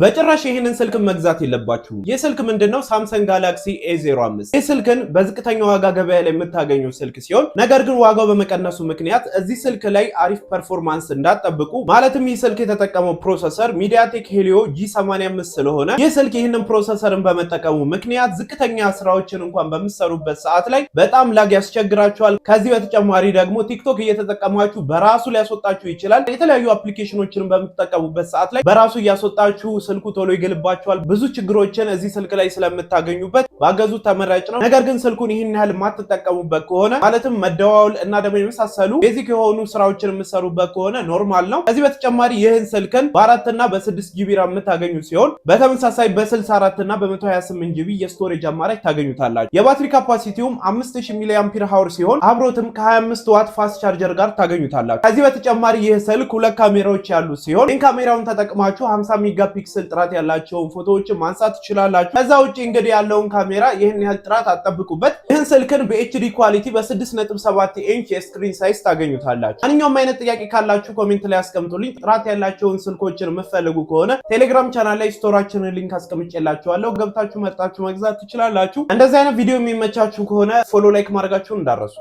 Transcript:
በጭራሽ ይሄንን ስልክ መግዛት የለባችሁ። ይህ ስልክ ምንድነው? ሳምሰንግ ጋላክሲ A05 ይህ ስልክን በዝቅተኛ ዋጋ ገበያ ላይ የምታገኙ ስልክ ሲሆን ነገር ግን ዋጋው በመቀነሱ ምክንያት እዚህ ስልክ ላይ አሪፍ ፐርፎርማንስ እንዳትጠብቁ ማለትም ይህ ስልክ የተጠቀመው ፕሮሰሰር MediaTek Helio G85 ስለሆነ ይህ ስልክ ይህንን ፕሮሰሰርን በመጠቀሙ ምክንያት ዝቅተኛ ስራዎችን እንኳን በሚሰሩበት ሰዓት ላይ በጣም ላግ ያስቸግራችኋል። ከዚህ በተጨማሪ ደግሞ ቲክቶክ እየተጠቀማችሁ በራሱ ሊያስወጣችሁ ይችላል። የተለያዩ አፕሊኬሽኖችን በምትጠቀሙበት ሰዓት ላይ በራሱ እያስወጣችሁ ስልኩ ቶሎ ይገልባችኋል። ብዙ ችግሮችን እዚህ ስልክ ላይ ስለምታገኙበት ባገዙት ተመራጭ ነው። ነገር ግን ስልኩን ይህን ያህል የማትጠቀሙበት ከሆነ ማለትም መደዋወል እና ደግሞ የመሳሰሉ ቤዚክ የሆኑ ስራዎችን የምትሰሩበት ከሆነ ኖርማል ነው። ከዚህ በተጨማሪ ይህን ስልክን በ4 እና በ6 ጂቢ ራም የምታገኙ ሲሆን በተመሳሳይ በ64 እና በ128 ጂቢ የስቶሬጅ አማራጭ ታገኙታላችሁ። የባትሪ ካፓሲቲውም 5000 ሚሊ አምፒር ሃወር ሲሆን አብሮትም ከ25 ዋት ፋስት ቻርጀር ጋር ታገኙታላችሁ። ከዚህ በተጨማሪ ይህ ስልክ ሁለት ካሜራዎች ያሉት ሲሆን ይህን ካሜራውን ተጠቅማችሁ 50 ሜጋፒክሰል ጥራት ያላቸውን ፎቶዎችን ማንሳት ትችላላችሁ። ከዛ ውጪ እንግዲህ ያለውን ካሜራ ይህን ያህል ጥራት አጠብቁበት። ይህን ስልክን በኤችዲ ኳሊቲ በ6.7 ኢንች የስክሪን ሳይዝ ታገኙታላችሁ። ማንኛውም አይነት ጥያቄ ካላችሁ ኮሜንት ላይ አስቀምጡልኝ። ጥራት ያላቸውን ስልኮችን የምትፈልጉ ከሆነ ቴሌግራም ቻናል ላይ ስቶራችንን ሊንክ አስቀምጬላችኋለሁ። ገብታችሁ መርጣችሁ መግዛት ትችላላችሁ። እንደዚህ አይነት ቪዲዮ የሚመቻችሁ ከሆነ ፎሎ ላይክ ማድረጋችሁን እንዳትረሱ።